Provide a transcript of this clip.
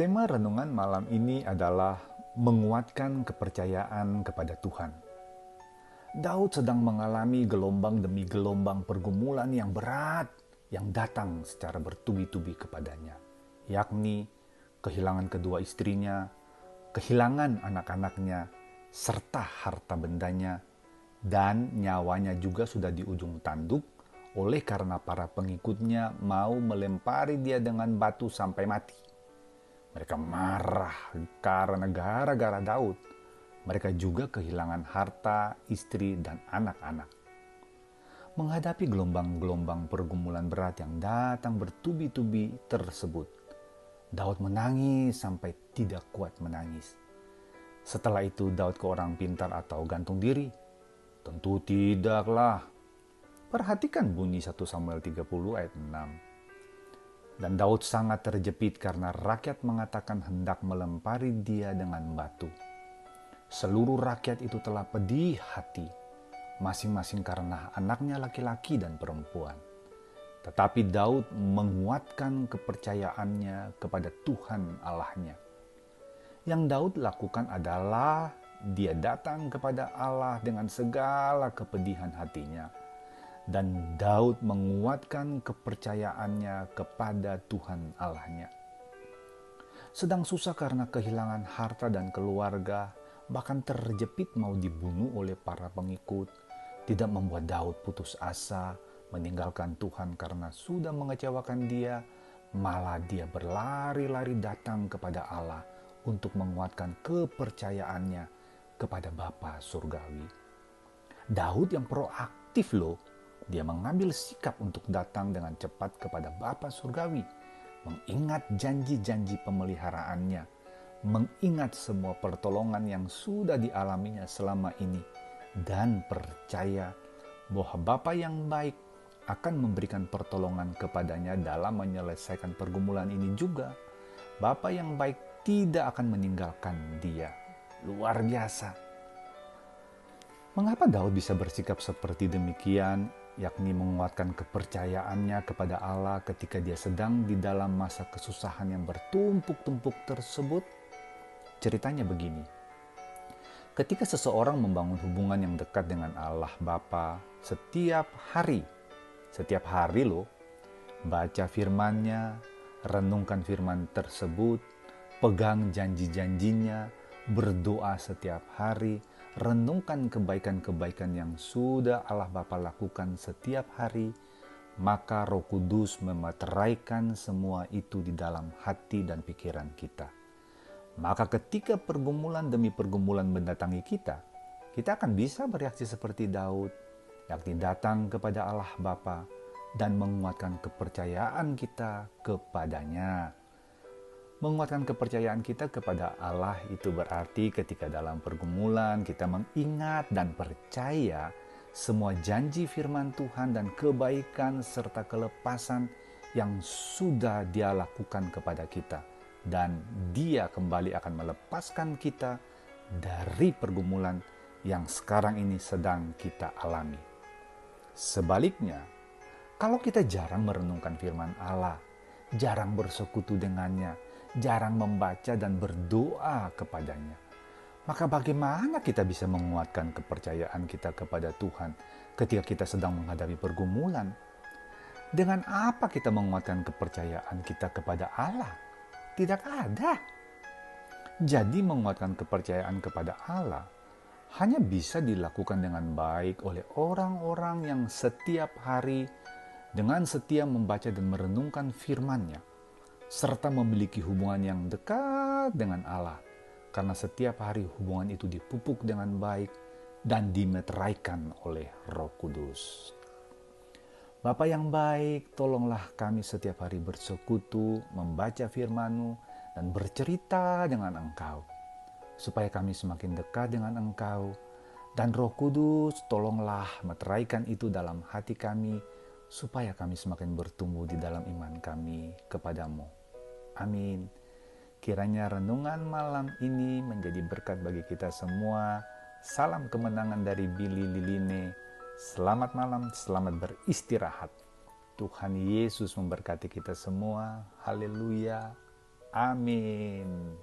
Tema renungan malam ini adalah menguatkan kepercayaan kepada Tuhan. Daud sedang mengalami gelombang demi gelombang pergumulan yang berat yang datang secara bertubi-tubi kepadanya, yakni kehilangan kedua istrinya, kehilangan anak-anaknya, serta harta bendanya, dan nyawanya juga sudah di ujung tanduk oleh karena para pengikutnya mau melempari dia dengan batu sampai mati. Mereka marah karena gara-gara Daud. Mereka juga kehilangan harta, istri, dan anak-anak. Menghadapi gelombang-gelombang pergumulan berat yang datang bertubi-tubi tersebut, Daud menangis sampai tidak kuat menangis. Setelah itu Daud ke orang pintar atau gantung diri? Tentu tidaklah. Perhatikan bunyi 1 Samuel 30 ayat 6. Dan Daud sangat terjepit karena rakyat mengatakan hendak melempari dia dengan batu. Seluruh rakyat itu telah pedih hati, masing-masing karena anaknya laki-laki dan perempuan. Tetapi Daud menguatkan kepercayaannya kepada Tuhan Allahnya. Yang Daud lakukan adalah dia datang kepada Allah dengan segala kepedihan hatinya. Dan Daud menguatkan kepercayaannya kepada Tuhan Allahnya. Sedang susah karena kehilangan harta dan keluarga, bahkan terjepit mau dibunuh oleh para pengikut, tidak membuat Daud putus asa, meninggalkan Tuhan karena sudah mengecewakan dia, malah dia berlari-lari datang kepada Allah untuk menguatkan kepercayaannya kepada Bapa Surgawi. Daud yang proaktif loh. Dia mengambil sikap untuk datang dengan cepat kepada Bapa Surgawi, mengingat janji-janji pemeliharaannya, mengingat semua pertolongan yang sudah dialaminya selama ini, dan percaya bahwa Bapa yang baik akan memberikan pertolongan kepadanya dalam menyelesaikan pergumulan ini juga. Bapa yang baik tidak akan meninggalkan dia. Luar biasa. Mengapa Daud bisa bersikap seperti demikian, yakni menguatkan kepercayaannya kepada Allah ketika dia sedang di dalam masa kesusahan yang bertumpuk-tumpuk tersebut? Ceritanya begini. Ketika seseorang membangun hubungan yang dekat dengan Allah Bapa setiap hari loh, baca firman-Nya, renungkan firman tersebut, pegang janji-janjinya, berdoa setiap hari, renungkan kebaikan-kebaikan yang sudah Allah Bapa lakukan setiap hari, maka Roh Kudus memeteraikan semua itu di dalam hati dan pikiran kita. Maka ketika pergumulan demi pergumulan mendatangi kita akan bisa bereaksi seperti Daud, yakni datang kepada Allah Bapa dan menguatkan kepercayaan kita kepadanya. Menguatkan kepercayaan kita kepada Allah itu berarti ketika dalam pergumulan kita mengingat dan percaya semua janji firman Tuhan dan kebaikan serta kelepasan yang sudah Dia lakukan kepada kita. Dan Dia kembali akan melepaskan kita dari pergumulan yang sekarang ini sedang kita alami. Sebaliknya, kalau kita jarang merenungkan firman Allah, jarang bersekutu dengannya, jarang membaca dan berdoa kepadanya, maka bagaimana kita bisa menguatkan kepercayaan kita kepada Tuhan ketika kita sedang menghadapi pergumulan? Dengan apa kita menguatkan kepercayaan kita kepada Allah? Tidak ada. Jadi menguatkan kepercayaan kepada Allah hanya bisa dilakukan dengan baik oleh orang-orang yang setiap hari dengan setia membaca dan merenungkan firman-Nya, serta memiliki hubungan yang dekat dengan Allah, karena setiap hari hubungan itu dipupuk dengan baik dan dimeteraikan oleh Roh Kudus. Bapa yang baik, tolonglah kami setiap hari bersekutu, membaca firman-Mu, dan bercerita dengan Engkau, supaya kami semakin dekat dengan Engkau, dan Roh Kudus tolonglah meteraikan itu dalam hati kami, supaya kami semakin bertumbuh di dalam iman kami kepadamu. Amin. Kiranya renungan malam ini menjadi berkat bagi kita semua. Salam kemenangan dari Billy Liline. Selamat malam, selamat beristirahat. Tuhan Yesus memberkati kita semua. Haleluya. Amin.